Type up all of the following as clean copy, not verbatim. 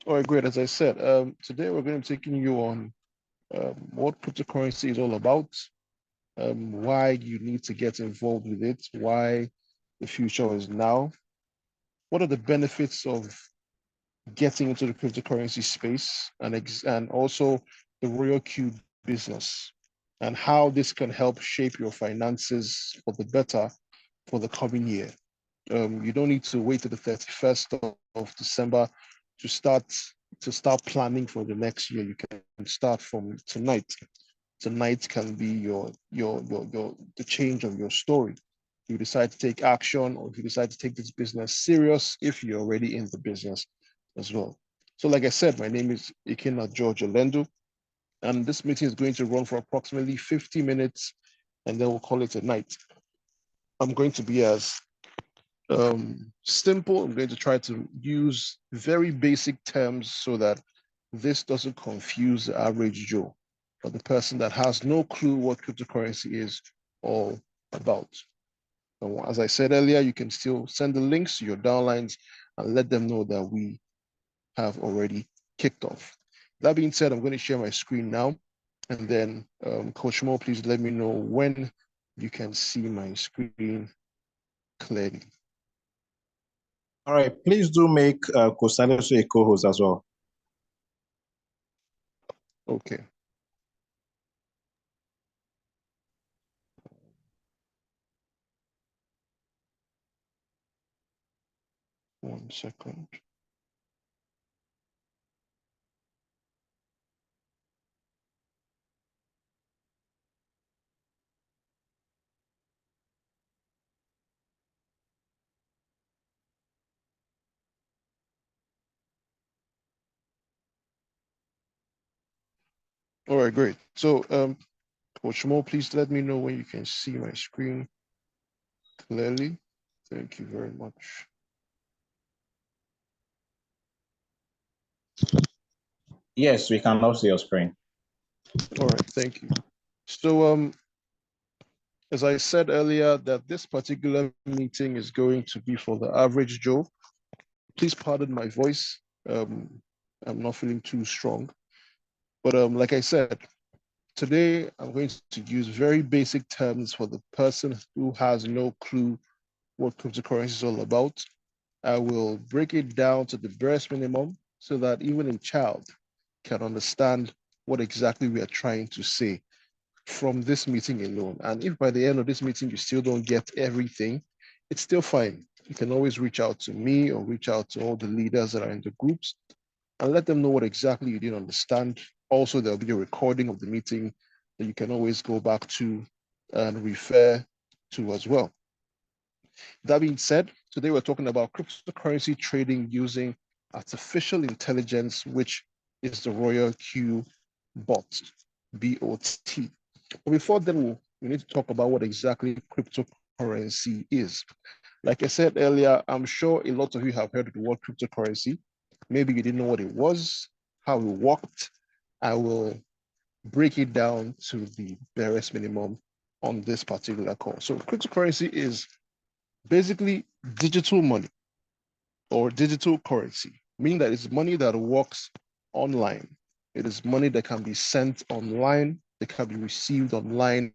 All right, great. As I said, today we're going to be taking you on what cryptocurrency is all about, why you need to get involved with it, why the future is now, what are the benefits of getting into the cryptocurrency space, and also the Royal Q business, and how this can help shape your finances for the better for the coming year. You don't need to wait till the 31st of December to start planning for the next year. You can start from tonight. Tonight can be your the change of your story. If you decide to take action, or if you decide to take this business serious, if you're already in the business as well. So, like I said, my name is Ikena George Olendo, and this meeting is going to run for approximately 50 minutes, and then we'll call it a night. I'm going to be as simple. I'm going to try to use very basic terms so that this doesn't confuse the average Joe or the person that has no clue what cryptocurrency is all about. And as I said earlier, you can still send the links to your downlines and let them know that we have already kicked off. That being said, I'm going to share my screen now. And then Coach Mo, please let me know when you can see my screen clearly. All right, please do make Kosaleso a co-host as well. Okay. One second. All right, great. So, Coach Mo, please let me know when you can see my screen clearly. Thank you very much. Yes, we can now see your screen. All right, thank you. So, as I said earlier, that this particular meeting is going to be for the average Joe. Please pardon my voice. I'm not feeling too strong. But like I said, today I'm going to use very basic terms for the person who has no clue what cryptocurrency is all about. I will break it down to the barest minimum so that even a child can understand what exactly we are trying to say from this meeting alone. And if by the end of this meeting you still don't get everything, it's still fine. You can always reach out to me or reach out to all the leaders that are in the groups and let them know what exactly you didn't understand. Also, there'll be a recording of the meeting that you can always go back to and refer to as well. That being said, today we're talking about cryptocurrency trading using artificial intelligence, which is the Royal Q bot, BOT. But before then, we need to talk about what exactly cryptocurrency is. Like I said earlier, I'm sure a lot of you have heard of the word cryptocurrency. Maybe you didn't know what it was, how it worked. I will break it down to the barest minimum on this particular call. So cryptocurrency is basically digital money or digital currency, meaning that it's money that works online. It is money that can be sent online, that can be received online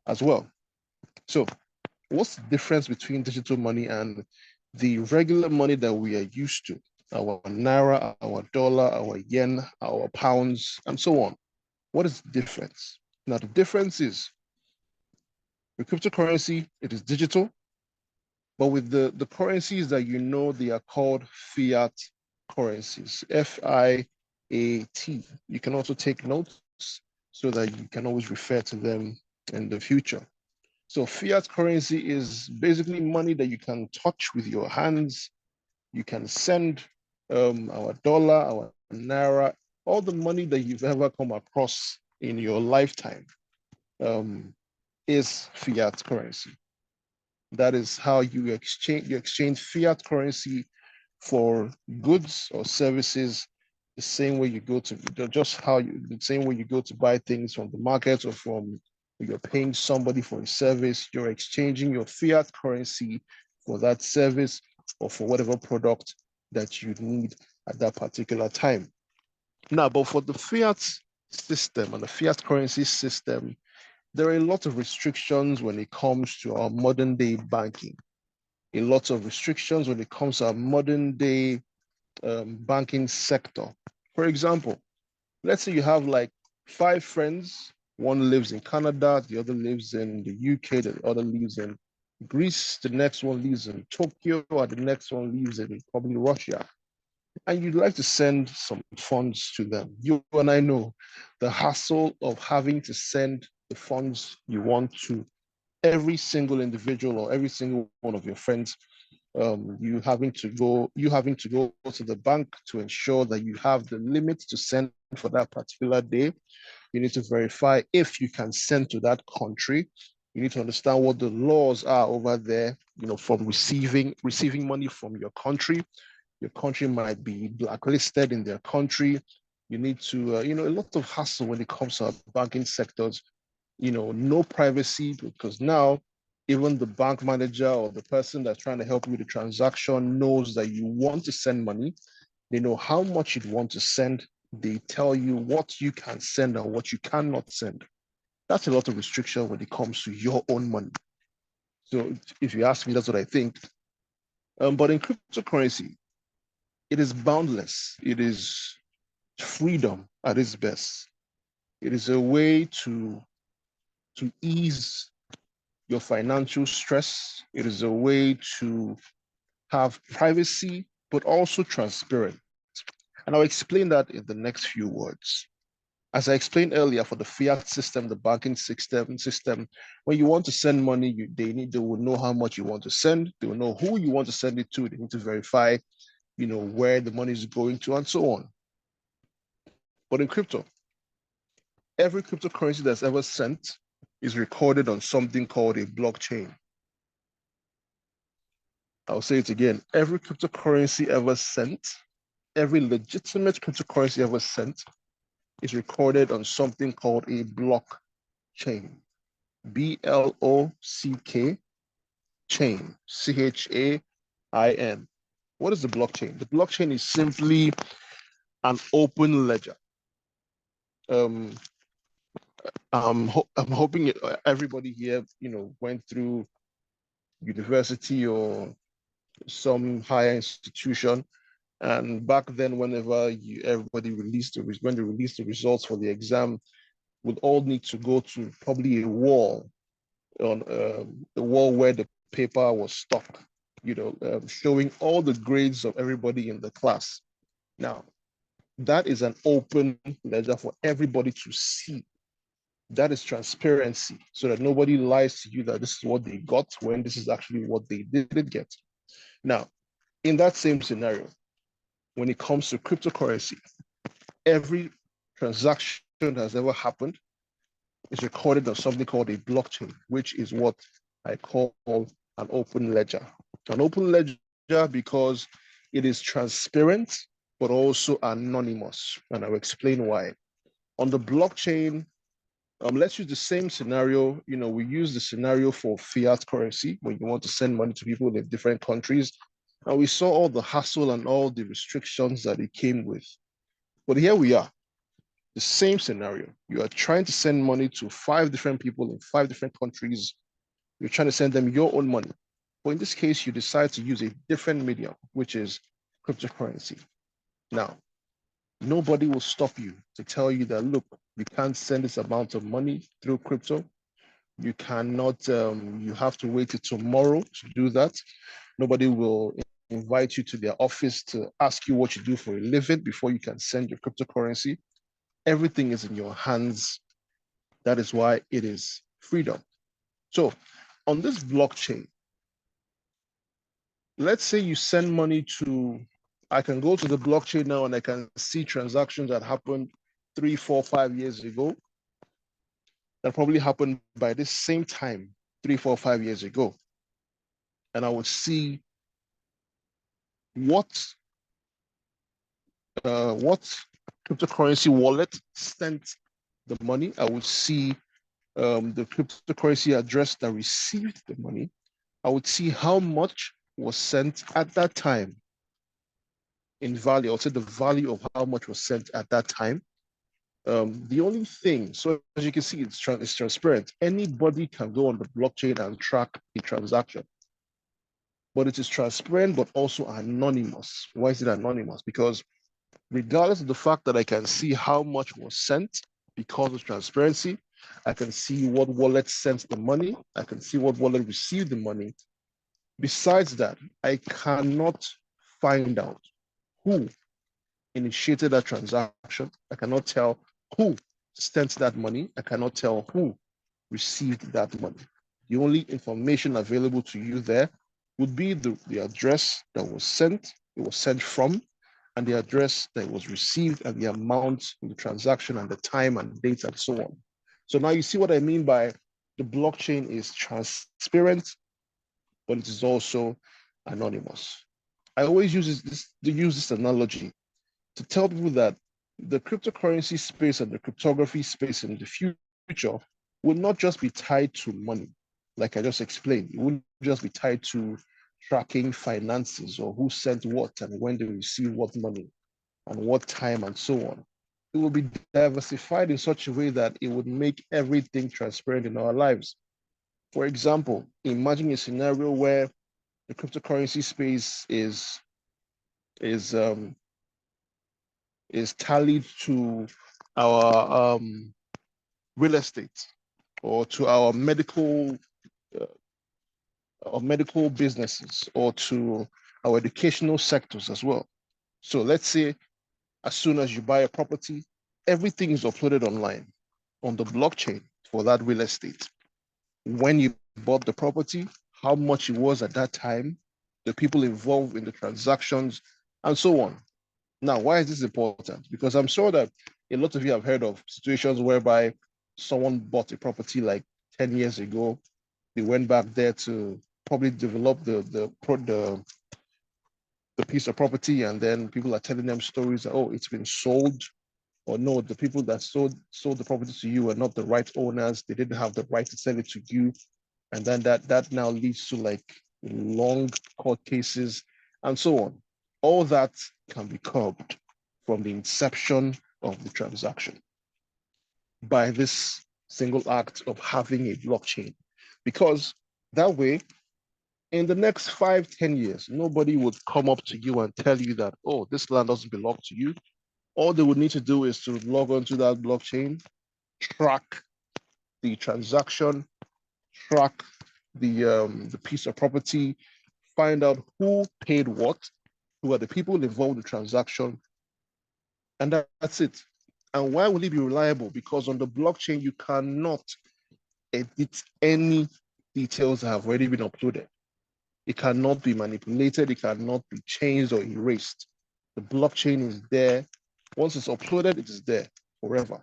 as well. So, what's the difference between digital money and the regular money that we are used to? Our naira, our dollar, our yen, our pounds, and so on. What is the difference? Now, the difference is with cryptocurrency, it is digital, but with the currencies that you know, they are called fiat currencies, FIAT. You can also take notes so that you can always refer to them in the future. So fiat currency is basically money that you can touch with your hands. You can send our dollar, our naira, all the money that you've ever come across in your lifetime is fiat currency. That is how you exchange fiat currency for goods or services the same way you go to just how you the same way you go to buy things from the market or from you're paying somebody for a service, you're exchanging your fiat currency for that service or for whatever product that you need at that particular time. Now, but for the fiat system and the fiat currency system, there are a lot of restrictions when it comes to our modern day banking, a lot of restrictions when it comes to our modern day banking sector. For example, let's say you have like 5 friends. One lives in Canada, the other lives in the UK, the other lives in Greece, the next one lives in Tokyo, and the next one lives in probably Russia. And you'd like to send some funds to them. You and I know the hassle of having to send the funds you want to every single individual or every single one of your friends. You having to go to the bank to ensure that you have the limit to send for that particular day. You need to verify if you can send to that country. You need to understand what the laws are over there, from receiving money from your country. Your country might be blacklisted in their country. You need to, a lot of hassle when it comes to banking sectors. No privacy, because now even the bank manager or the person that's trying to help you with the transaction knows that you want to send money. They know how much you want to send. They tell you what you can send and what you cannot send. That's a lot of restriction when it comes to your own money. So if you ask me, that's what I think. But in cryptocurrency, it is boundless. It is freedom at its best. It is a way to ease your financial stress. It is a way to have privacy, but also transparent. And I'll explain that in the next few words. As I explained earlier, for the fiat system, the banking system, when you want to send money, they will know how much you want to send. They will know who you want to send it to. They need to verify, where the money is going to, and so on. But in crypto, every cryptocurrency that's ever sent is recorded on something called a blockchain. I'll say it again. Every cryptocurrency ever sent, every legitimate cryptocurrency ever sent is recorded on something called a blockchain. BLOCK chain, CHAIN. What is the blockchain? The blockchain is simply an open ledger. I'm hoping everybody here, went through university or some higher institution. And back then, whenever everybody when they released the results for the exam, would all need to go to probably a wall on the wall where the paper was stuck, showing all the grades of everybody in the class. Now, that is an open ledger for everybody to see. That is transparency, so that nobody lies to you that this is what they got when this is actually what they didn't get. Now, in that same scenario, when it comes to cryptocurrency, every transaction that has ever happened is recorded on something called a blockchain, which is what I call an open ledger. An open ledger because it is transparent, but also anonymous. And I'll explain why. On the blockchain, let's use the same scenario. We use the scenario for fiat currency when you want to send money to people in different countries. And we saw all the hassle and all the restrictions that it came with. But here we are, the same scenario. You are trying to send money to 5 different people in 5 different countries. You're trying to send them your own money. But in this case, you decide to use a different medium, which is cryptocurrency. Now, nobody will stop you to tell you that, look, you can't send this amount of money through crypto. You cannot, you have to wait till tomorrow to do that. Nobody will invite you to their office to ask you what you do for a living before you can send your cryptocurrency. Everything is in your hands. That is why it is freedom. So on this blockchain, let's say you send money to, I can go to the blockchain now and I can see transactions that happened 3, 4, 5 years ago that probably happened by this same time, 3, 4, 5 years ago. And I would see what cryptocurrency wallet sent the money. I would see the cryptocurrency address that received the money. I would see how much was sent at that time. in value, I'll say the value of how much was sent at that time. The only thing, so as you can see, it's transparent. Anybody can go on the blockchain and track a transaction, but it is transparent, but also anonymous. Why is it anonymous? Because regardless of the fact that I can see how much was sent because of transparency, I can see what wallet sent the money, I can see what wallet received the money. Besides that, I cannot find out who initiated that transaction. I cannot tell who sent that money. I cannot tell who received that money. The only information available to you there would be the address that was sent, it was sent from, and the address that was received, and the amount of the transaction, and the time and date, and so on. So now you see what I mean by the blockchain is transparent, but it is also anonymous. I always use this analogy to tell people that the cryptocurrency space and the cryptography space in the future will not just be tied to money, like I just explained. It wouldn't just be tied to tracking finances or who sent what and when they received what money and what time and so on. It will be diversified in such a way that it would make everything transparent in our lives. For example, imagine a scenario where the cryptocurrency space is tallied to our real estate or to our medical businesses or to our educational sectors as well. So let's say as soon as you buy a property, everything is uploaded online on the blockchain for that real estate. When you bought the property, how much it was at that time, the people involved in the transactions, and so on. Now, why is this important? Because I'm sure that a lot of you have heard of situations whereby someone bought a property like 10 years ago. They went back there to probably develop the piece of property, and then people are telling them stories that, oh, it's been sold, or no, the people that sold the property to you are not the right owners. They didn't have the right to sell it to you. And then that now leads to like long court cases and so on. All that can be curbed from the inception of the transaction by this single act of having a blockchain. Because that way, in the next 5-10 years, nobody would come up to you and tell you that, oh, this land doesn't belong to you. All they would need to do is to log onto that blockchain, track the transaction, track the piece of property, find out who paid what, who are the people involved in the transaction, and that's it. And why will it be reliable? Because on the blockchain, you cannot edit any details that have already been uploaded. It cannot be manipulated, it cannot be changed or erased. The blockchain is there. Once it's uploaded, it is there forever.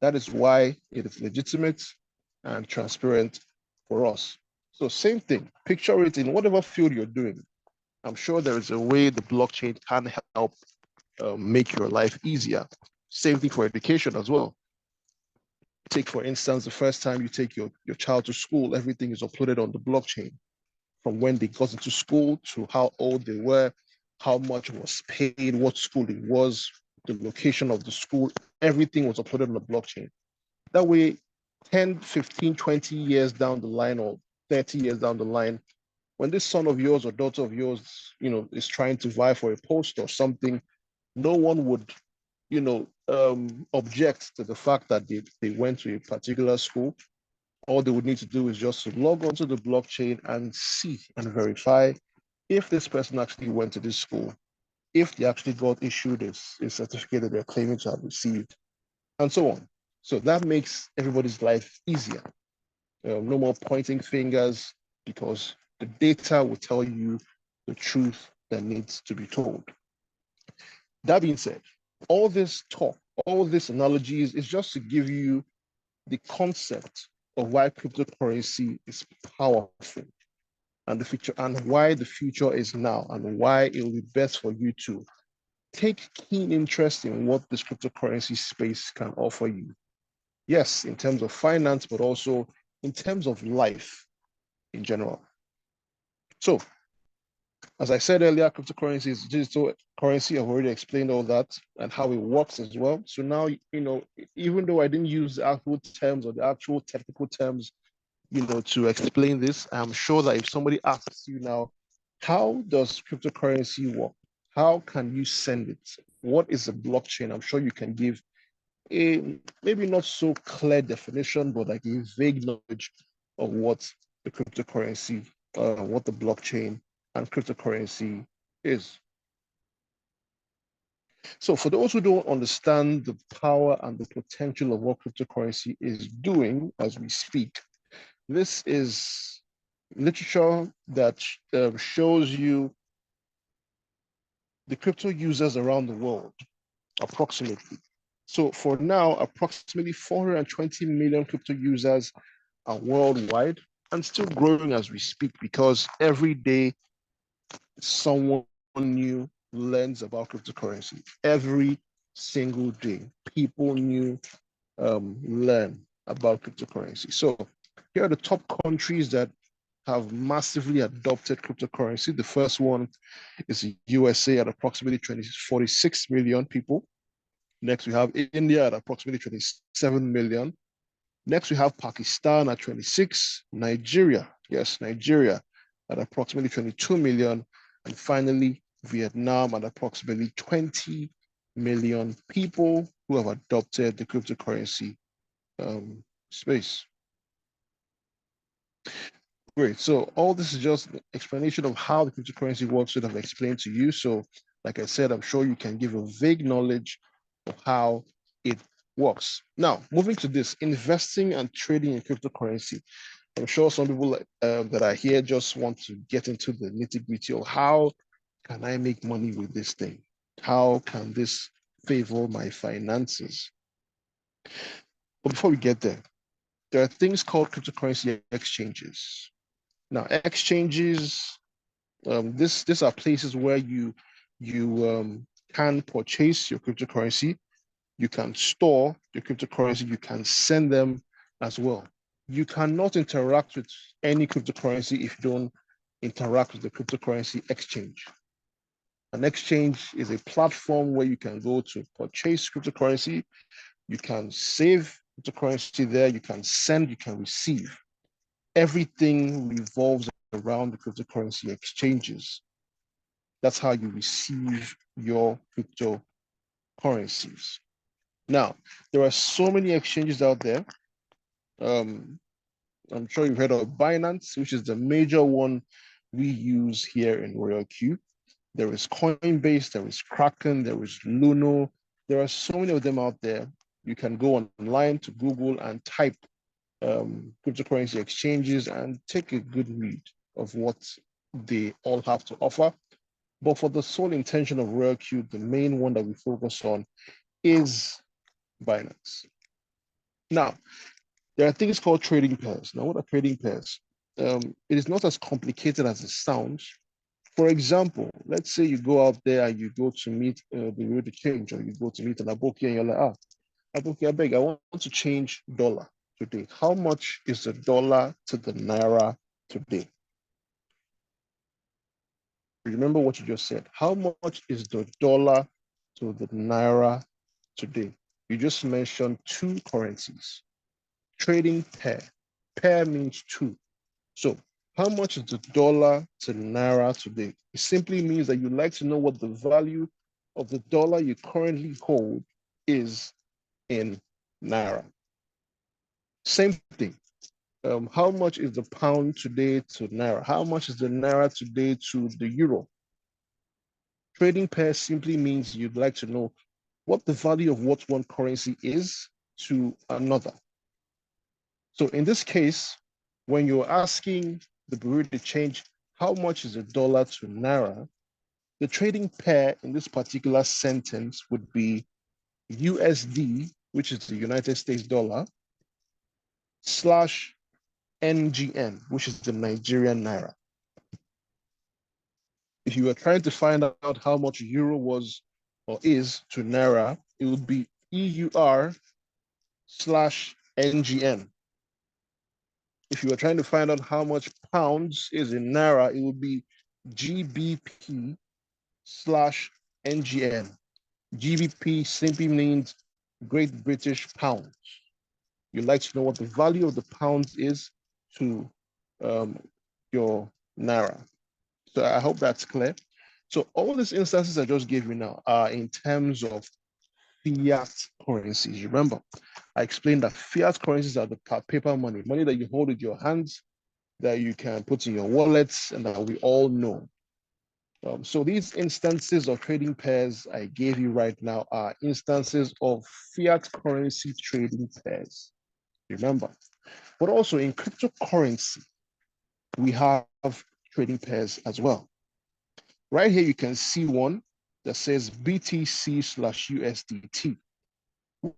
That is why it is legitimate and transparent for us. So same thing, picture it in whatever field you're doing. I'm sure there is a way the blockchain can help make your life easier. Same thing for education as well. Take, for instance, the first time you take your child to school, everything is uploaded on the blockchain. From when they got into school to how old they were, how much was paid, what school it was, the location of the school, everything was uploaded on the blockchain. That way, 10, 15, 20 years down the line or 30 years down the line, when this son of yours or daughter of yours, is trying to vie for a post or something, no one would, object to the fact that they went to a particular school. All they would need to do is just to log onto the blockchain and see and verify if this person actually went to this school, if they actually got issued a certificate that they're claiming to have received, and so on. So that makes everybody's life easier. No more pointing fingers, because the data will tell you the truth that needs to be told. That being said, all this talk, all these analogies is just to give you the concept of why cryptocurrency is powerful and the future, and why the future is now, and why it will be best for you to take keen interest in what this cryptocurrency space can offer you. Yes, in terms of finance, but also in terms of life in general. So As I said earlier, cryptocurrency is digital currency. I've already explained all that and how it works as well. So now, even though I didn't use the actual terms or the actual technical terms, to explain this, I'm sure that if somebody asks you now, how does cryptocurrency work? How can you send it? What is a blockchain? I'm sure you can give a maybe not so clear definition, but like a vague knowledge of what the cryptocurrency, what the blockchain and cryptocurrency is. So for those who don't understand the power and the potential of what cryptocurrency is doing as we speak, this is literature that shows you the crypto users around the world, approximately. So for now, approximately 420 million crypto users are worldwide and still growing as we speak because every day someone new learns about cryptocurrency. Every single day, people new learn about cryptocurrency. So here are the top countries that have massively adopted cryptocurrency. The first one is the USA at approximately 46 million people. Next, we have India at approximately 27 million. Next, we have Pakistan at 26, Nigeria, yes, Nigeria at approximately 22 million, and finally, Vietnam at approximately 20 million people who have adopted the cryptocurrency space. Great. So all this is just an explanation of how the cryptocurrency works that I've explained to you. So like I said, I'm sure you can give a vague knowledge of how it works. Now, moving to this, investing and trading in cryptocurrency. I'm sure some people that are here just want to get into the nitty-gritty of how can I make money with this thing? How can this favor my finances? But before we get there are things called cryptocurrency exchanges. Now, exchanges, these are places where you can purchase your cryptocurrency, you can store your cryptocurrency, you can send them as well. You cannot interact with any cryptocurrency if you don't interact with the cryptocurrency exchange. An exchange is a platform where you can go to purchase cryptocurrency, you can save cryptocurrency there, you can send, you can receive. Everything revolves around the cryptocurrency exchanges. That's how you receive your cryptocurrencies. Now, there are so many exchanges out there. I'm sure you've heard of Binance, which is the major one we use here in Royal Q. There is Coinbase, there is Kraken, there is Luno. There are so many of them out there. You can go online to Google and type cryptocurrency exchanges and take a good read of what they all have to offer. But for the sole intention of Royal Q, the main one that we focus on is Binance. Now, there are things called trading pairs. Now, what are trading pairs? It is not as complicated as it sounds. For example, let's say you go out there and you go to meet the road to change, or you go to meet an Aboki and you're like, Aboki, I beg, I want to change dollar today. How much is the dollar to the Naira today? Remember what you just said. How much is the dollar to the Naira today? You just mentioned two currencies. Trading pair. Pair means two. So how much is the dollar to Naira today? It simply means that you'd like to know what the value of the dollar you currently hold is in Naira. Same thing. How much is the pound today to Naira? How much is the Naira today to the euro? Trading pair simply means you'd like to know what the value of what one currency is to another. So in this case, when you're asking the Bureau de Change, how much is a dollar to Naira, the trading pair in this particular sentence would be USD, which is the United States dollar, slash NGN, which is the Nigerian Naira. If you were trying to find out how much euro was or is to Naira, it would be EUR slash NGN. If you were trying to find out how much pounds is in Naira, it would be GBP slash NGN. GBP simply means Great British Pounds. You'd like to know what the value of the pounds is to your Naira. So I hope that's clear. So all these instances I just gave you now are in terms of fiat currencies. Remember, I explained that fiat currencies are the paper money, money that you hold with your hands, that you can put in your wallets, and that we all know. So these instances of trading pairs I gave you right now are instances of fiat currency trading pairs. Remember, but also in cryptocurrency, we have trading pairs as well. Right here, you can see one that says BTC slash USDT,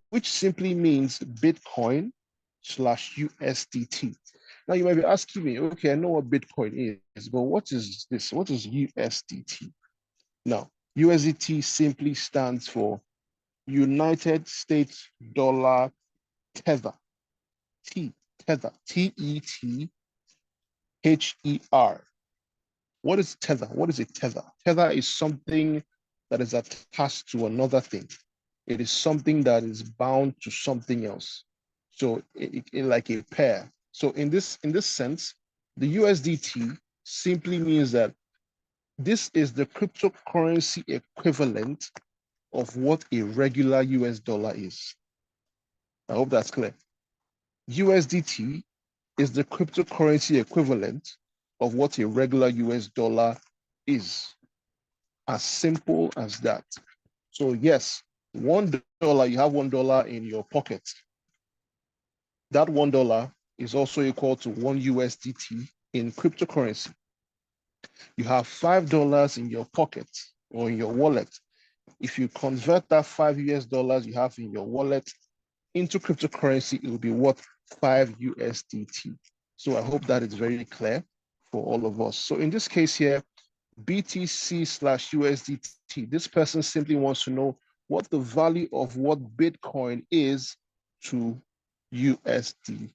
which simply means Bitcoin slash USDT. Now you might be asking me, okay, I know what Bitcoin is, but what is this? What is USDT? Now, USDT simply stands for United States Dollar Tether. Tether, Tether. What is Tether? What is a Tether? Tether is something that is attached to another thing. It is something that is bound to something else. So like a pair. So in this sense, the USDT simply means that this is the cryptocurrency equivalent of what a regular US dollar is. I hope that's clear. USDT is the cryptocurrency equivalent of what a regular US dollar is. As simple as that. So yes, $1, you have $1 in your pocket. That $1 is also equal to 1 USDT in cryptocurrency. You have $5 in your pocket or in your wallet. If you convert that 5 US dollars you have in your wallet into cryptocurrency, it will be worth 5 USDT. So I hope that is very clear for all of us. So in this case here, BTC slash USDT, this person simply wants to know what the value of what Bitcoin is to USDT.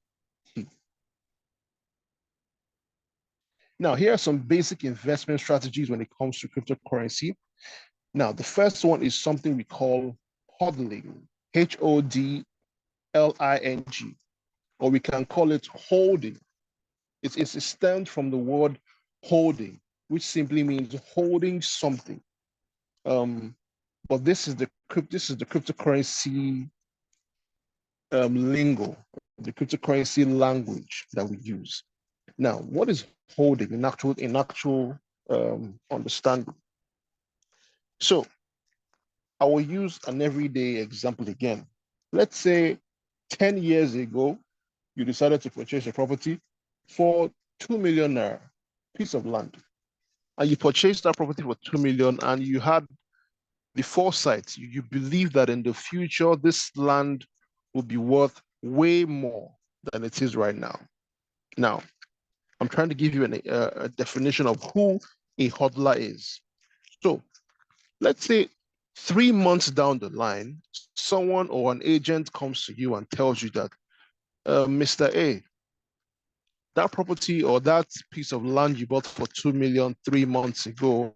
Now, here are some basic investment strategies when it comes to cryptocurrency. Now, the first one is something we call hodling, HODLING, or we can call it holding. It's stemmed from the word holding, which simply means holding something. But this is the cryptocurrency lingo, the cryptocurrency language that we use. Now, what is holding in actual understanding? So I will use an everyday example again. Let's say 10 years ago, you decided to purchase a property for 2 million naira, piece of land. And you purchased that property for 2 million and you had the foresight, you believe that in the future, this land will be worth way more than it is right now. Now, I'm trying to give you a definition of who a hodler is. So let's say 3 months down the line, someone or an agent comes to you and tells you that, Mr. A, that property or that piece of land you bought for 2 million 3 months ago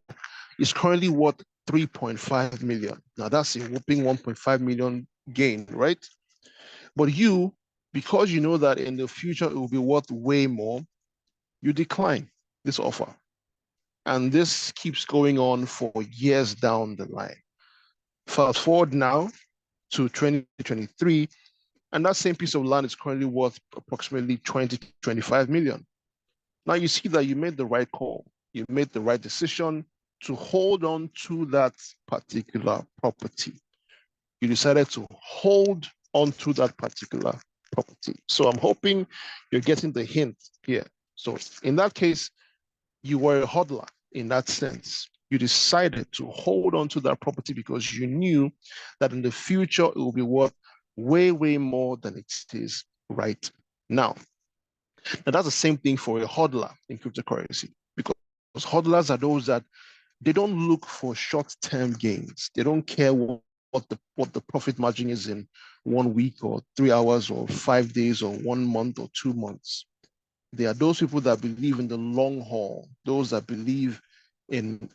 is currently worth 3.5 million. Now that's a whopping 1.5 million gain, right? But you, because you know that in the future it will be worth way more, you decline this offer. And this keeps going on for years down the line. Fast forward now to 2023, and that same piece of land is currently worth approximately 20 to 25 million. Now you see that you made the right call. You made the right decision to hold on to that particular property. You decided to hold on to that particular property. So I'm hoping you're getting the hint here. So in that case, you were a hodler in that sense. You decided to hold on to that property because you knew that in the future it will be worth way, way more than it is right now. Now, that's the same thing for a hodler in cryptocurrency because hodlers are those that they don't look for short-term gains. They don't care what the profit margin is in 1 week or 3 hours or 5 days or 1 month or 2 months. They are those people that believe in the long haul, those that believe in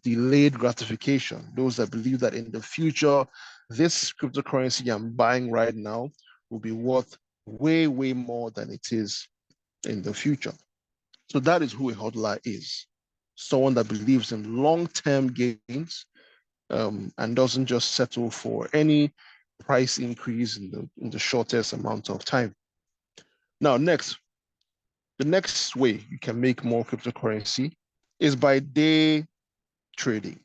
delayed gratification. Those that believe that in the future, this cryptocurrency I'm buying right now will be worth way, way more than it is in the future. So that is who a hodler is. Someone that believes in long-term gains and doesn't just settle for any price increase in the shortest amount of time. Now, the next way you can make more cryptocurrency is by day trading.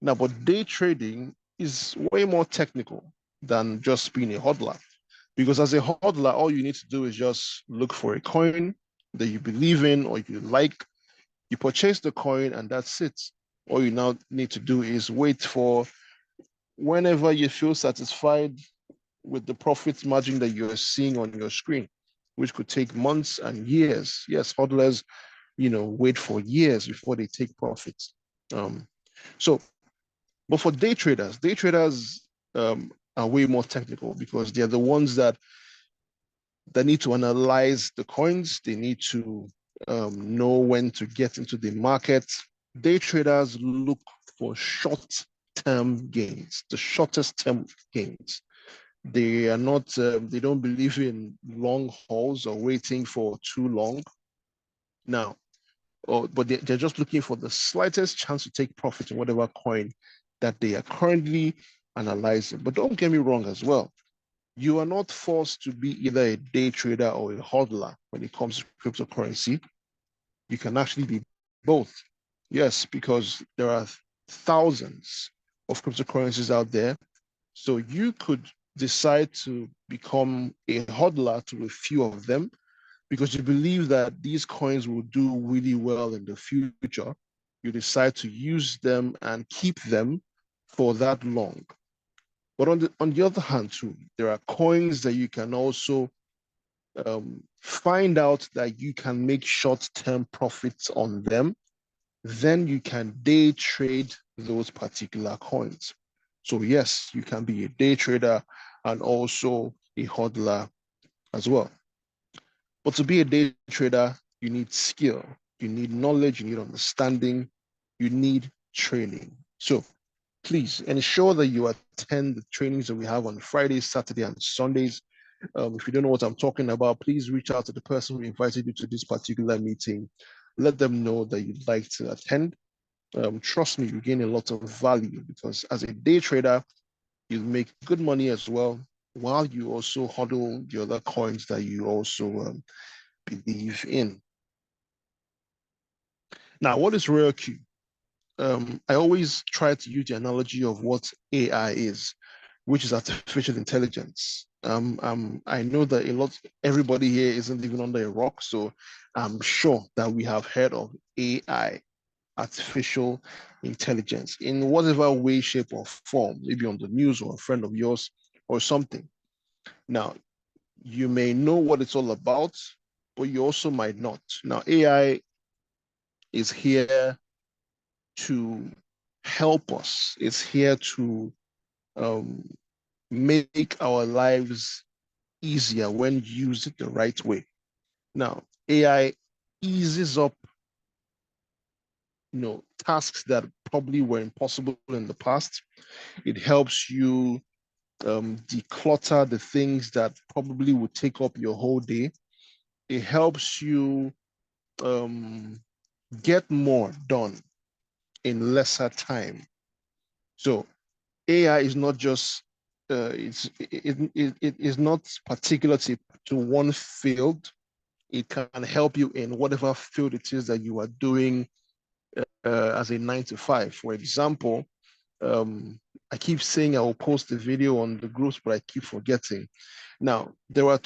Now, but day trading is way more technical than just being a hodler. Because as a hodler, all you need to do is just look for a coin that you believe in or you like. You purchase the coin and that's it. All you now need to do is wait for whenever you feel satisfied with the profit margin that you're seeing on your screen, which could take months and years. Yes, hodlers, wait for years before they take profits. So, but for day traders are way more technical because they're the ones that need to analyze the coins. They need to know when to get into the market. Day traders look for short-term gains, the shortest term gains. They are not, they don't believe in long hauls or waiting for too long. Now, but they're just looking for the slightest chance to take profit in whatever coin that they are currently analyzing. But don't get me wrong as well. You are not forced to be either a day trader or a hodler when it comes to cryptocurrency. You can actually be both. Yes, because there are thousands of cryptocurrencies out there. So you could decide to become a hodler to a few of them because you believe that these coins will do really well in the future. You decide to use them and keep them for that long. But on the other hand, too, there are coins that you can also find out that you can make short-term profits on them. Then you can day trade those particular coins. So yes, you can be a day trader and also a hodler as well. But to be a day trader, you need skill, you need knowledge, you need understanding, you need training. So please ensure that you attend the trainings that we have on Fridays, Saturday, and Sundays. If you don't know what I'm talking about, please reach out to the person who invited you to this particular meeting. Let them know that you'd like to attend. Trust me, you gain a lot of value because as a day trader, you make good money as well, while you also hodl the other coins that you also believe in. Now, what is RareQ? I always try to use the analogy of what AI is, which is artificial intelligence. I know that everybody here isn't living under a rock, so I'm sure that we have heard of AI, artificial intelligence, in whatever way, shape, or form, maybe on the news or a friend of yours or something. Now, you may know what it's all about, but you also might not. Now, AI is here to help us. It's here to um, make our lives easier when used the right way. Now, AI eases up, tasks that probably were impossible in the past. It helps you declutter the things that probably would take up your whole day. It helps you get more done in lesser time. So AI is not just it is not particular to one field. It can help you in whatever field it is that you are doing as a 9 to 5. For example, I keep saying I will post a video on the groups, but I keep forgetting. Now, there are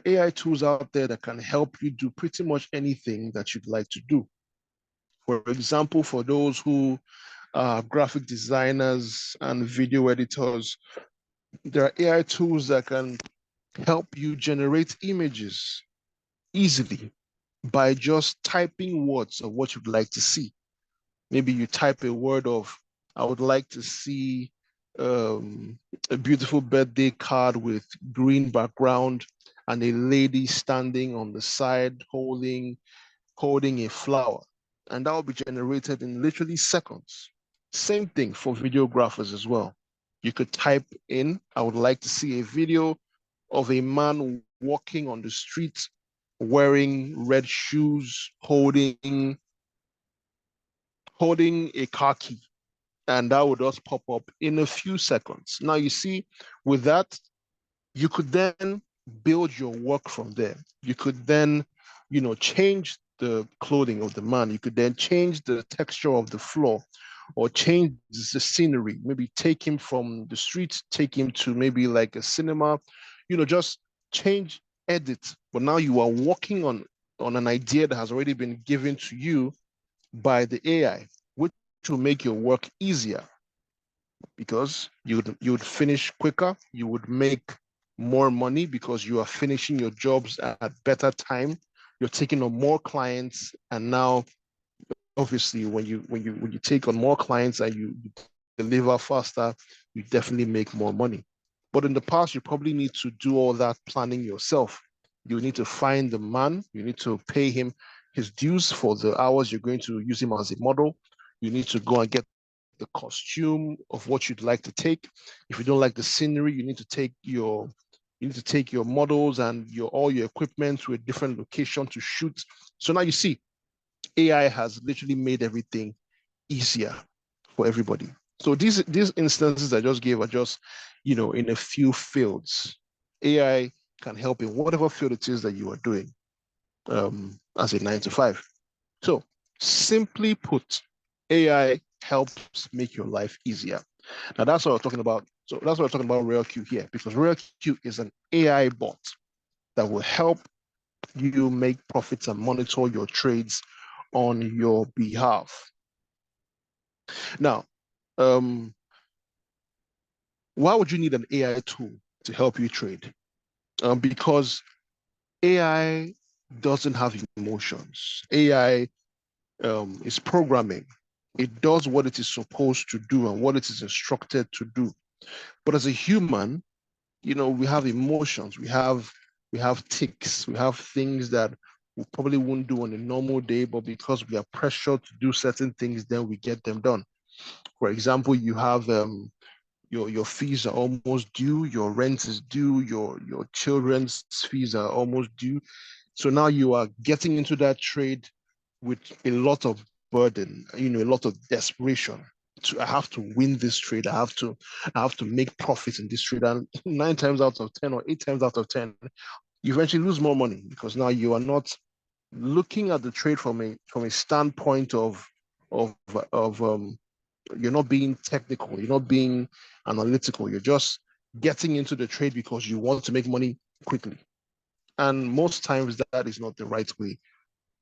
AI tools out there that can help you do pretty much anything that you'd like to do. For example, for those who are graphic designers and video editors, there are AI tools that can help you generate images easily by just typing words of what you'd like to see. Maybe you type a word of, I would like to see a beautiful birthday card with green background and a lady standing on the side holding a flower. and that will be generated in literally seconds. Same thing for videographers as well. You could type in, I would like to see a video of a man walking on the street wearing red shoes, holding a car key, and that would just pop up in a few seconds. Now you see, with that, you could then build your work from there. You could then, change the clothing of the man. You could then change the texture of the floor or change the scenery. Maybe take him from the streets, take him to maybe like a cinema, just change, edit. But now you are working on an idea that has already been given to you by the AI, which will make your work easier because you would finish quicker, you would make more money because you are finishing your jobs at better time, you're taking on more clients, and now obviously when you take on more clients and you deliver faster, you definitely make more money. But in the past, you probably need to do all that planning yourself. You need to find the man, you need to pay him his dues for the hours you're going to use him as a model. You need to go and get the costume of what you'd like to take. If you don't like the scenery, you need to take your models and all your equipment to a different location to shoot. So now you see, AI has literally made everything easier for everybody. So these instances I just gave are just, in a few fields. AI can help in whatever field it is that you are doing as a 9 to 5. So simply put, AI helps make your life easier. Now that's what we're talking about. So that's what we're talking about RareQ here, because RareQ is an AI bot that will help you make profits and monitor your trades on your behalf. Now, why would you need an AI tool to help you trade? Because AI doesn't have emotions. AI is programming. It does what it is supposed to do and what it is instructed to do. But as a human, we have emotions. We have ticks. We have things that we probably wouldn't do on a normal day, but because we are pressured to do certain things, then we get them done. For example, you have your fees are almost due, your rent is due, your children's fees are almost due. So now you are getting into that trade with a lot of burden, a lot of desperation. I have to win this trade. I have to make profits in this trade. And 9 times out of 10 or 8 times out of 10, you eventually lose more money because now you are not looking at the trade from a standpoint of you're not being technical, you're not being analytical, you're just getting into the trade because you want to make money quickly. And most times that is not the right way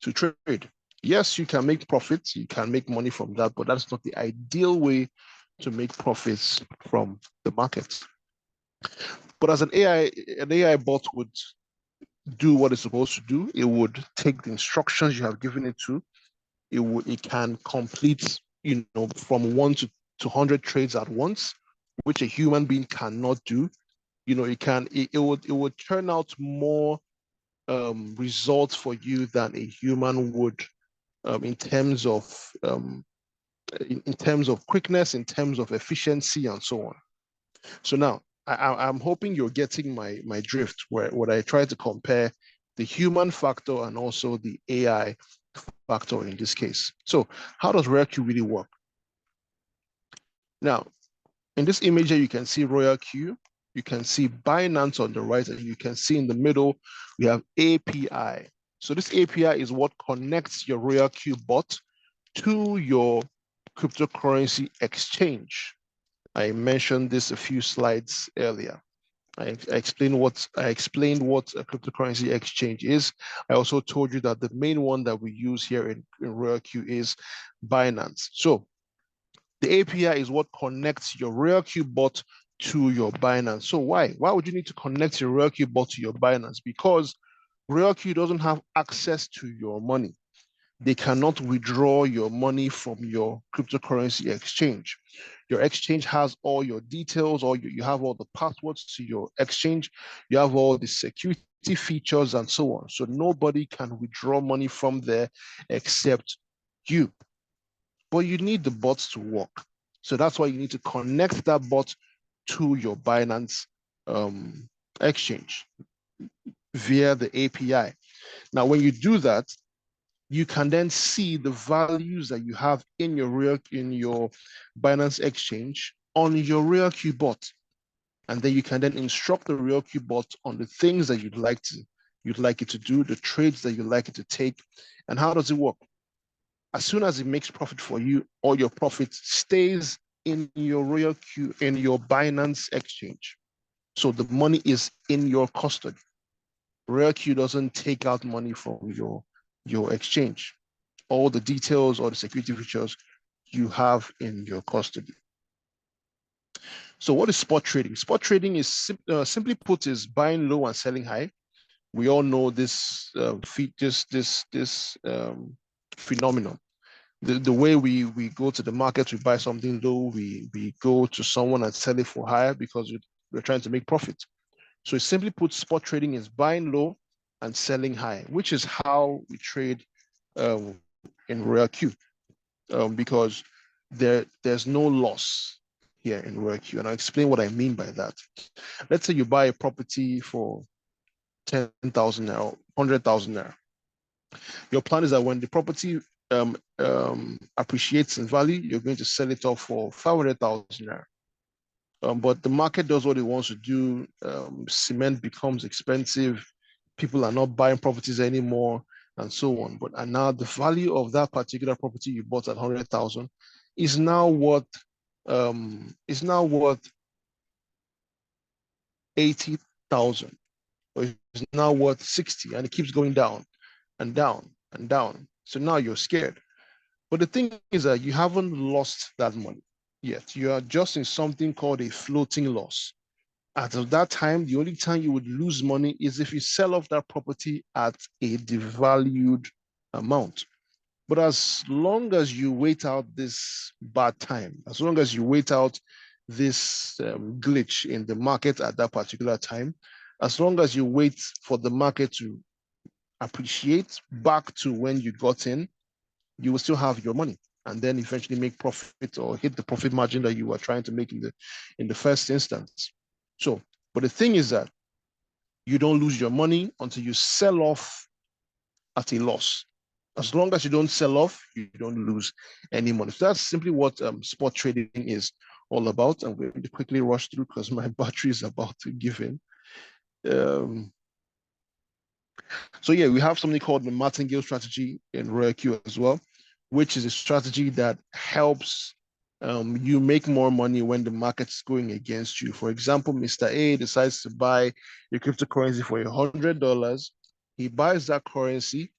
to trade. Yes, you can make profits, you can make money from that, but that's not the ideal way to make profits from the market. But as an AI bot would do what it's supposed to do. It would take the instructions you have given it to. It can complete, from 1 to 100 trades at once, which a human being cannot do. It would turn out more results for you than a human would, in terms of quickness, in terms of efficiency, and so on. So now I'm hoping you're getting my drift, where what I try to compare the human factor and also the AI factor in this case. So how does RoyalQ really work? Now, in this image here, you can see RoyalQ, you can see Binance on the right, and you can see in the middle, we have API. So this API is what connects your RoyalQ bot to your cryptocurrency exchange. I mentioned this a few slides earlier. I explained what a cryptocurrency exchange is. I also told you that the main one that we use here in RoyalQ is Binance. So the API is what connects your RoyalQ bot to your Binance. So why? Why would you need to connect your RoyalQ bot to your Binance? Because RoyalQ doesn't have access to your money. They cannot withdraw your money from your cryptocurrency exchange. Your exchange has all your details, or you have all the passwords to your exchange. You have all the security features and so on. So nobody can withdraw money from there except you, but you need the bots to work. So that's why you need to connect that bot to your Binance exchange via the API. Now, when you do that, you can then see the values that you have in your Binance exchange on your RealQ bot. And then you can then instruct the RealQ bot on the things that you'd like it to do, the trades that you'd like it to take. And how does it work? As soon as it makes profit for you, all your profit stays in your RealQ, in your Binance exchange. So the money is in your custody. RealQ doesn't take out money from your exchange. All the details or the security features you have in your custody. So what is spot trading? Spot trading is simply put is buying low and selling high. We all know this phenomenon. The way we go to the market, we buy something low, we go to someone and sell it for higher because we're trying to make profit. So simply put, spot trading is buying low and selling high, which is how we trade in RealQ, because there's no loss here in RealQ. And I'll explain what I mean by that. Let's say you buy a property for 10,000 naira, 100,000 naira. Your plan is that when the property appreciates in value, you're going to sell it off for 500,000 naira. But the market does what it wants to do. Cement becomes expensive. People are not buying properties anymore, and so on. And now the value of that particular property you bought at 100,000 is now worth 80,000, or is now worth 60, and it keeps going down and down and down. So now you're scared. But the thing is that you haven't lost that money yet. You are just in something called a floating loss. At that time, the only time you would lose money is if you sell off that property at a devalued amount. But as long as you wait out this bad time, as long as you wait out this glitch in the market at that particular time, as long as you wait for the market to appreciate back to when you got in, you will still have your money and then eventually make profit or hit the profit margin that you were trying to make in the first instance. So, but the thing is that you don't lose your money until you sell off at a loss. As long as you don't sell off, you don't lose any money. So that's simply what spot trading is all about. I'm going to quickly rush through because my battery is about to give in. So yeah, we have something called the martingale strategy in RealQ as well, which is a strategy that helps you make more money when the market's going against you. For example, Mr. A decides to buy a cryptocurrency for $100. He buys that currency.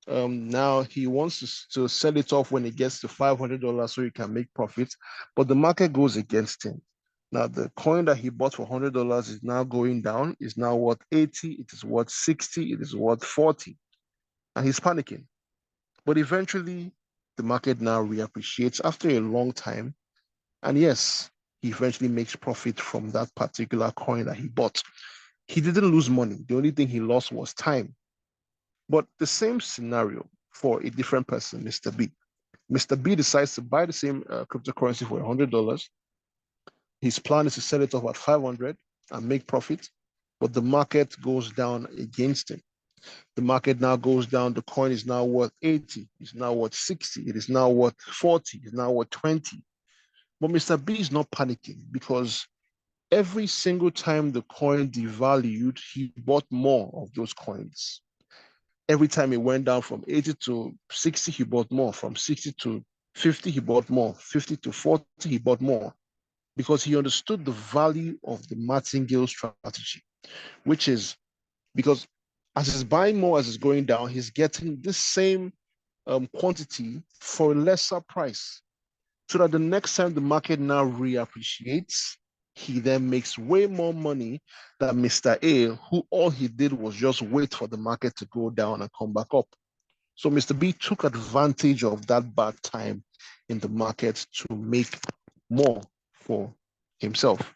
Now he wants to sell it off when it gets to $500 so he can make profits, but the market goes against him. Now the coin that he bought for $100 is now going down, is now worth 80, it is worth 60, it is worth 40, and he's panicking. But eventually, the market now reappreciates after a long time, and yes, he eventually makes profit from that particular coin that he bought. He didn't lose money. The only thing he lost was time. But the same scenario for a different person, Mr. B. Mr. B decides to buy the same cryptocurrency for $100. His plan is to sell it off at 500 and make profit, but the market goes down against him. The market now goes down. The coin is now worth 80. It's now worth 60. It is now worth 40. It's now worth 20. But Mr. B is not panicking because every single time the coin devalued, he bought more of those coins. Every time it went down from 80 to 60, he bought more. From 60 to 50, he bought more. 50 to 40, he bought more. Because he understood the value of the martingale strategy, which is because as he's buying more, as it's going down, he's getting the same quantity for a lesser price. So that the next time the market now reappreciates, he then makes way more money than Mr. A, who all he did was just wait for the market to go down and come back up. So Mr. B took advantage of that bad time in the market to make more for himself.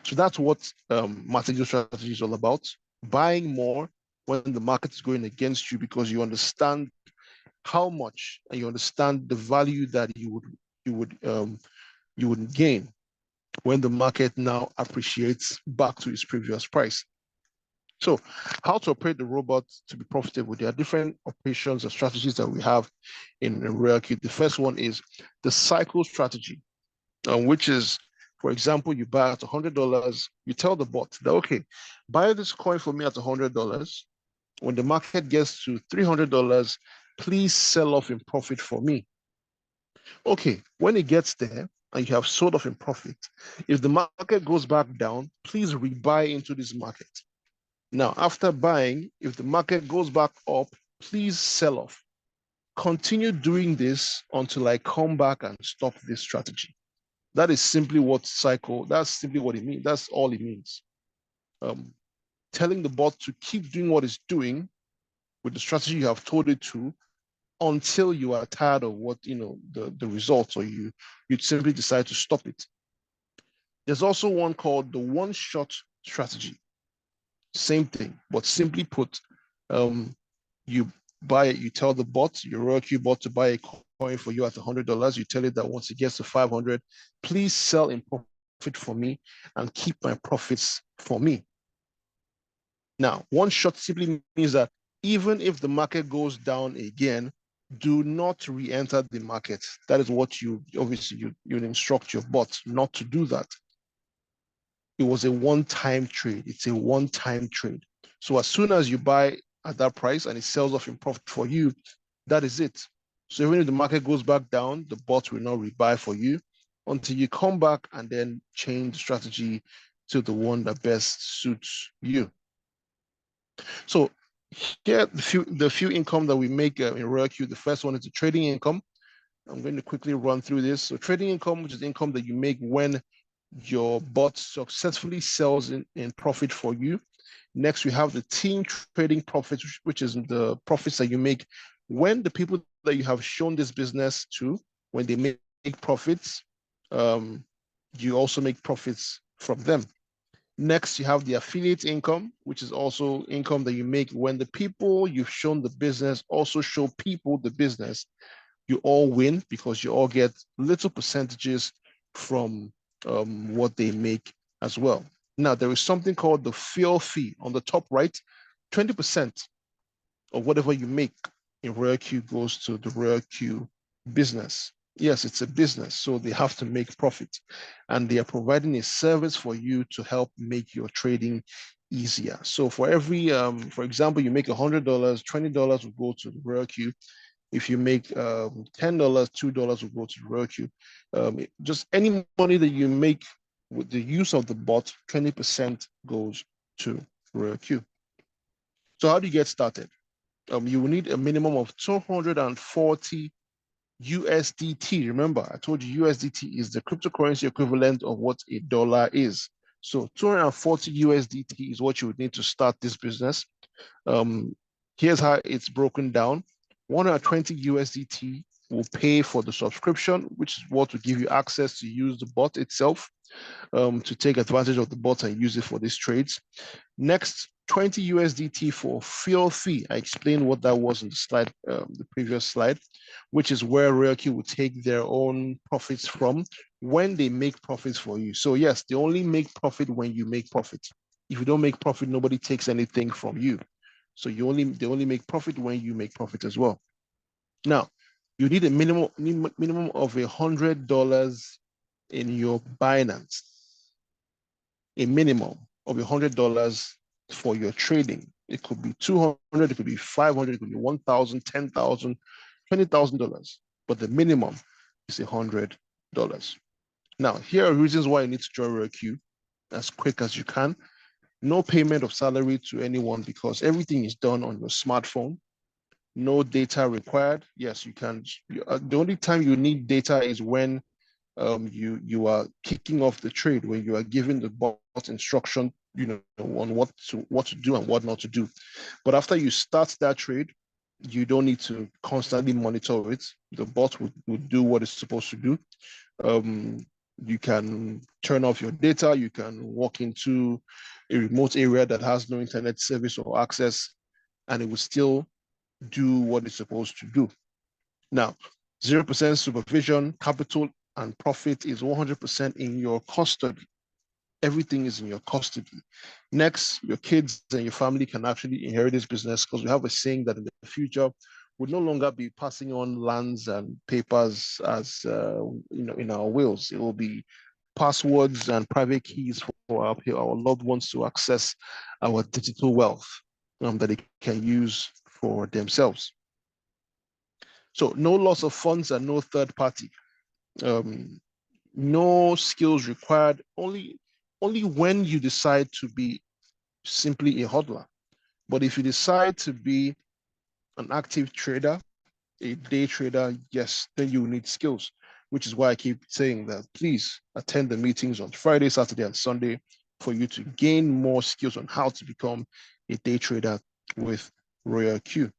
So that's what martingale strategy is all about. Buying more when the market is going against you because you understand how much, and you understand the value that you would gain when the market now appreciates back to its previous price. So, how to operate the robot to be profitable? There are different operations and strategies that we have in RoyalQ. The first one is the cycle strategy, which is, for example, you buy at $100, you tell the bot that, okay, buy this coin for me at $100. When the market gets to $300, please sell off in profit for me. Okay, when it gets there and you have sold off in profit, if the market goes back down, please rebuy into this market. Now, after buying, if the market goes back up, please sell off. Continue doing this until I come back and stop this strategy. That is simply what cycle, that's simply what it means. That's all it means. Telling the bot to keep doing what it's doing with the strategy you have told it to until you are tired of what, the results, or you'd simply decide to stop it. There's also one called the one-shot strategy. Same thing, but simply put, you buy it, you tell the bot, your RoyalQ bot, to buy a coin for you at $100. You tell it that once it gets to 500, please sell in profit for me and keep my profits for me. Now, one shot simply means that even if the market goes down again, do not re-enter the market. That is what you instruct your bot not to do that. It was a one-time trade. It's a one-time trade. So as soon as you buy at that price and it sells off in profit for you, that is it. So even if the market goes back down, the bot will not rebuy for you until you come back and then change the strategy to the one that best suits you. So here, the few income that we make in RoyalQ. The first one is the trading income. I'm going to quickly run through this. So trading income, which is income that you make when your bot successfully sells in profit for you. Next, we have the team trading profits, which is the profits that you make when the people that you have shown this business to, when they make profits, you also make profits from them. Next, you have the affiliate income, which is also income that you make when the people you've shown the business also show people the business. You all win because you all get little percentages from what they make as well. Now, there is something called the fill fee on the top right. 20% of whatever you make in RoyalQ goes to the RoyalQ business. Yes, it's a business, so they have to make profit. And they are providing a service for you to help make your trading easier. So for every, for example, you make $100, $20 will go to the RoyalQ. If you make $10, $2 will go to RoyalQ. Just any money that you make with the use of the bot, 20% goes to RoyalQ. So how do you get started? You will need a minimum of 240 USDT. Remember, I told you USDT is the cryptocurrency equivalent of what a dollar is. So 240 USDT is what you would need to start this business. Here's how it's broken down. 120 USDT will pay for the subscription, which is what will give you access to use the bot itself, to take advantage of the bot and use it for these trades. Next, 20 USDT for fill fee. I explained what that was in the slide, the previous slide, which is where RoyalQ will take their own profits from when they make profits for you. So yes, they only make profit when you make profit. If you don't make profit, nobody takes anything from you. So they only make profit when you make profit as well. Now, you need a minimum of $100 in your Binance. A minimum of $100 for your trading. It could be 200, it could be 500, it could be 1,000, 10,000, $20,000. But the minimum is $100. Now, here are reasons why you need to join RoyalQ as quick as you can. No payment of salary to anyone because everything is done on your smartphone. No data required. Yes, you can. The only time you need data is when you are kicking off the trade, when you are giving the bot instruction, on what to do and what not to do. But after you start that trade, you don't need to constantly monitor it. The bot would do what it's supposed to do. You can turn off your data. You can walk into a remote area that has no internet service or access, and it will still do what it's supposed to do. Now, 0% supervision, capital, and profit is 100% in your custody. Everything is in your custody. Next, your kids and your family can actually inherit this business because we have a saying that in the future, we'll no longer be passing on lands and papers as in our wills. It will be passwords and private keys for our loved ones to access our digital wealth that they can use for themselves. So no loss of funds and no third party. No skills required, only when you decide to be simply a hodler. But if you decide to be an active trader, a day trader, yes, then you need skills, which is why I keep saying that please attend the meetings on Friday, Saturday, and Sunday for you to gain more skills on how to become a day trader with Royal Q.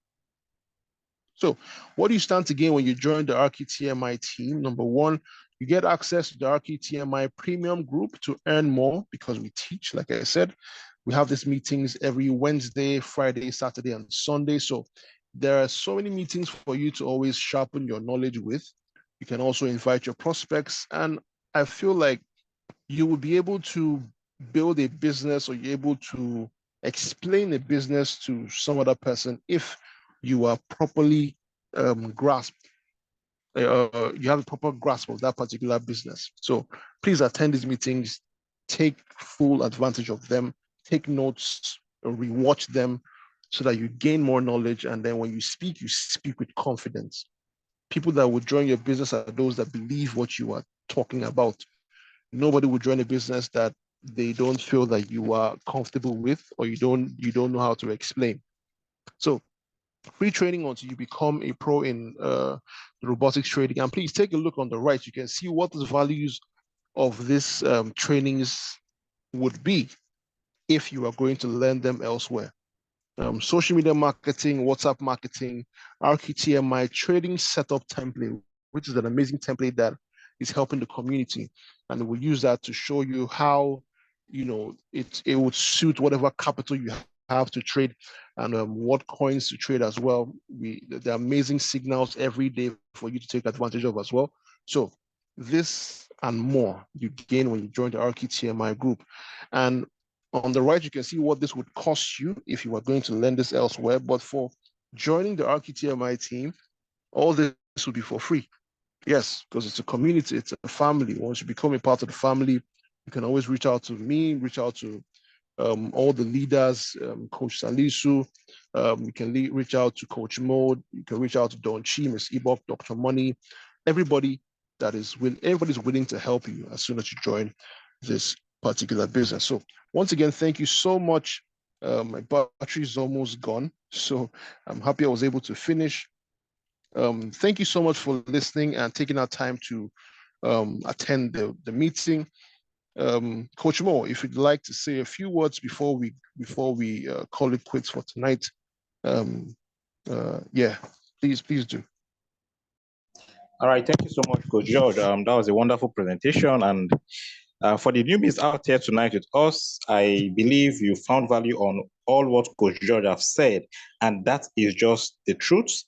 So what do you stand to gain when you join the RQTMI team? Number one, you get access to the RQTMI premium group to earn more because we teach, like I said. We have these meetings every Wednesday, Friday, Saturday, and Sunday. So there are so many meetings for you to always sharpen your knowledge with. You can also invite your prospects. And I feel like you will be able to build a business, or you're able to explain a business to some other person if you are properly grasped. You have a proper grasp of that particular business. So please attend these meetings, take full advantage of them, take notes, rewatch them so that you gain more knowledge. And then when you speak with confidence. People that will join your business are those that believe what you are talking about. Nobody will join a business that they don't feel that you are comfortable with, or you don't know how to explain. So free training until you become a pro in robotics trading. And please take a look on the right. You can see what the values of this trainings would be if you are going to learn them elsewhere. Social media marketing, WhatsApp marketing, RQTMI trading setup template, which is an amazing template that is helping the community. And we'll use that to show you how, it would suit whatever capital you have to trade, and what coins to trade as well. There are amazing signals every day for you to take advantage of as well. So this and more you gain when you join the RQTMI group. And on the right, you can see what this would cost you if you are going to learn this elsewhere. But for joining the RQTMI team, all this will be for free. Yes, because it's a community, it's a family. Once you become a part of the family, you can always reach out to me, reach out to all the leaders, Coach Salisu. You can reach out to Coach Mode. You can reach out to Don Chi, Ms. Ebok, Dr. Money. Everybody's willing to help you as soon as you join this particular business. So once again, thank you so much. My battery is almost gone, so I'm happy I was able to finish. Thank you so much for listening and taking our time to attend the meeting. Coach Mo, if you'd like to say a few words before we call it quits for tonight, yeah, please do. All right, thank you so much, Coach George. That was a wonderful presentation. And for the newbies out here tonight with us, I believe you found value on all what Coach George have said, and that is just the truth.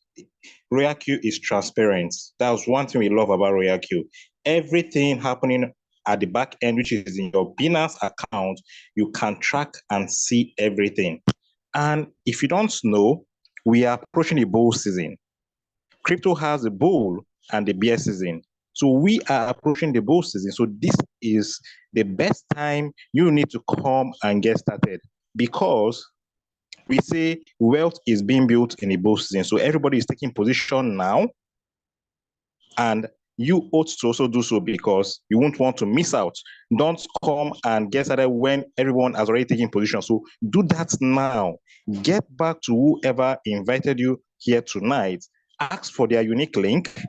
Royal Q is transparent. That's one thing we love about Royal Q. Everything happening at the back end, which is in your Binance account, you can track and see everything. And if you don't know, we are approaching the bull season. Crypto has a bull and the bear season. So we are approaching the bull season. So this is the best time you need to come and get started, because we say wealth is being built in a bull season. So everybody is taking position now, and you ought to also do so because you won't want to miss out. Don't come and get started when everyone has already taken position. So do that now. Get back to whoever invited you here tonight. Ask for their unique link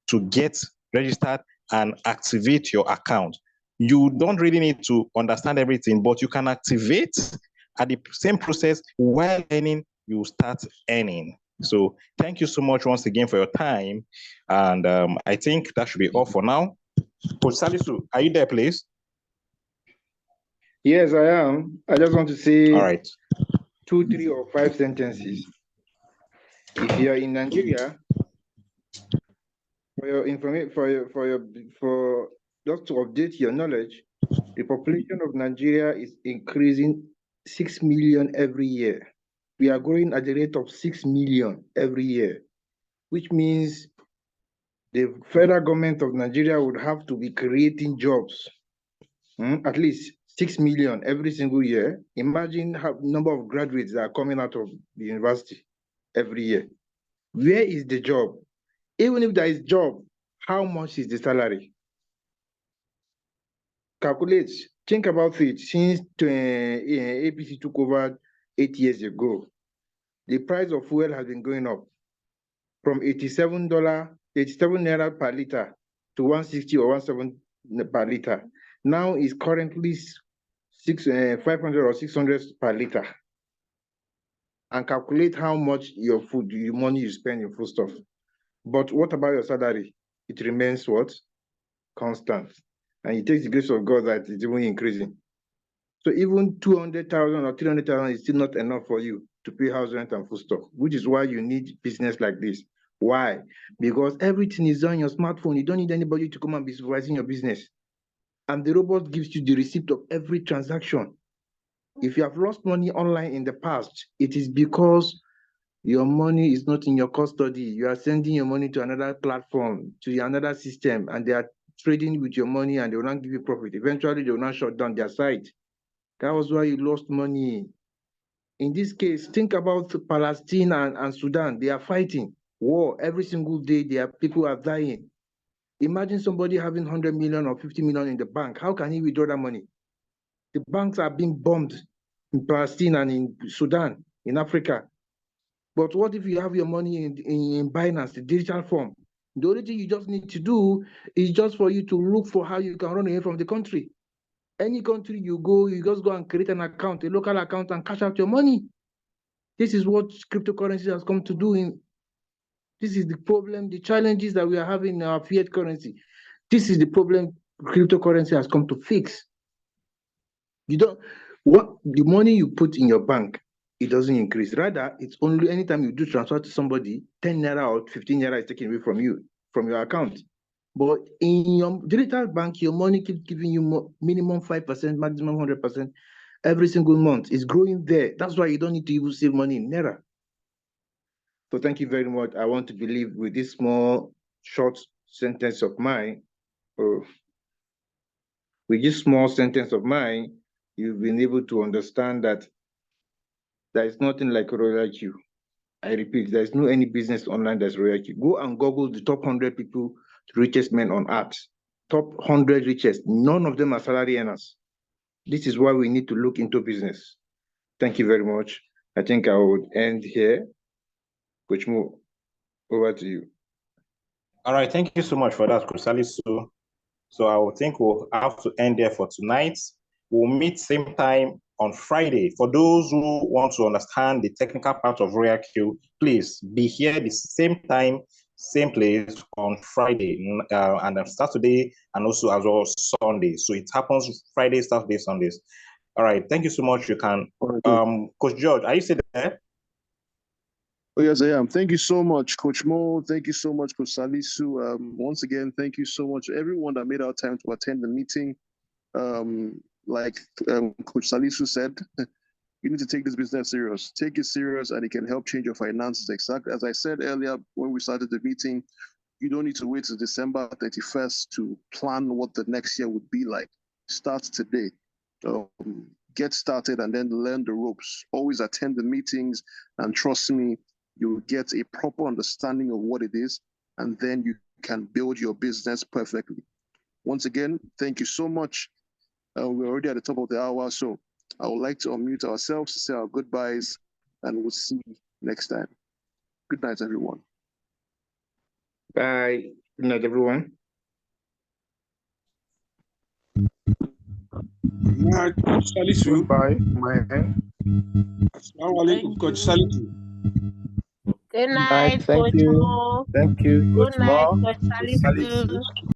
to get registered and activate your account. You don't really need to understand everything, but you can activate at the same process. While learning, you start earning. So thank you so much once again for your time. And I think that should be all for now. Coach Salisu, are you there, please? Yes, I am. I just want to say All right. 2, 3, or 5 sentences. If you are in Nigeria, For your information, for just to update your knowledge, the population of Nigeria is increasing 6 million every year. We are growing at the rate of 6 million every year, which means the federal government of Nigeria would have to be creating jobs, at least 6 million every single year. Imagine how number of graduates that are coming out of the university every year. Where is the job? Even if there is job, how much is the salary? Calculate, think about it. Since APC took over 8 years ago, the price of fuel has been going up from $87 naira per liter to 160 or 170 per liter. Now is currently 500 or 600 per liter. And calculate how much your money you spend in foodstuff. But what about your salary? It remains what? Constant. And it takes the grace of God that it's even increasing. So even 200,000 or 300,000 is still not enough for you to pay house rent and foodstuff, which is why you need business like this. Why? Because everything is on your smartphone. You don't need anybody to come and be supervising your business. And the robot gives you the receipt of every transaction. If you have lost money online in the past, it is because your money is not in your custody. You are sending your money to another platform, to another system, and they are trading with your money and they will not give you profit. Eventually, they will not shut down their site. That was why you lost money. In this case, think about Palestine and Sudan. They are fighting war every single day. People are dying. Imagine somebody having 100 million or 50 million in the bank. How can he withdraw that money? The banks are being bombed in Palestine and in Sudan, in Africa. But what if you have your money in Binance, the digital form? The only thing you just need to do is just for you to look for how you can run away from the country. Any country you go, you just go and create an account, a local account, and cash out your money. This is what cryptocurrency has come to do. This is the problem, the challenges that we are having in our fiat currency. This is the problem cryptocurrency has come to fix. The money you put in your bank, it doesn't increase. Rather, it's only anytime you do transfer to somebody, 10 naira or 15 naira is taken away from you, from your account. But in your digital bank, your money keeps giving you minimum 5%, maximum 100% every single month. It's growing there. That's why you don't need to even save money in naira. So thank you very much. I want to believe with this small, short sentence of mine, you've been able to understand that there is nothing like Royal Q. I repeat, there is no any business online that's Royal Q. Go and Google the top 100 people, richest men on earth. Top 100 richest. None of them are salary earners. This is why we need to look into business. Thank you very much. I think I would end here. Coach Mo, over to you. All right, thank you so much for that, Coach Salisu. So I would think we'll have to end there for tonight. We'll meet same time on Friday. For those who want to understand the technical part of Royal Q, please be here the same time, same place on Friday and Saturday, and also as well Sunday. So it happens Friday, Saturday, Sundays. All right, thank you so much. You can, Coach George, are you still there? Oh, yes, I am. Thank you so much, Coach Mo. Thank you so much, Coach Salisu. Once again, thank you so much, everyone that made our time to attend the meeting. Like Coach Salisu said, you need to take this business serious. Take it serious, and it can help change your finances. Exactly as I said earlier when we started the meeting, you don't need to wait till December 31st to plan what the next year would be like. Start today. Get started and then learn the ropes. Always attend the meetings, and trust me, you'll get a proper understanding of what it is, and then you can build your business perfectly. Once again, thank you so much. We're already at the top of the hour, so I would like to unmute ourselves to say our goodbyes, and we'll see you next time. Good night, everyone. Bye. Good night, everyone. Good night, Coach Salisu. Goodbye, my end. Assalamu alaikum, Coach Salisu. Good night, Thank Coach you. Mo. Thank you, Good Coach night, Mo. Coach Salisu.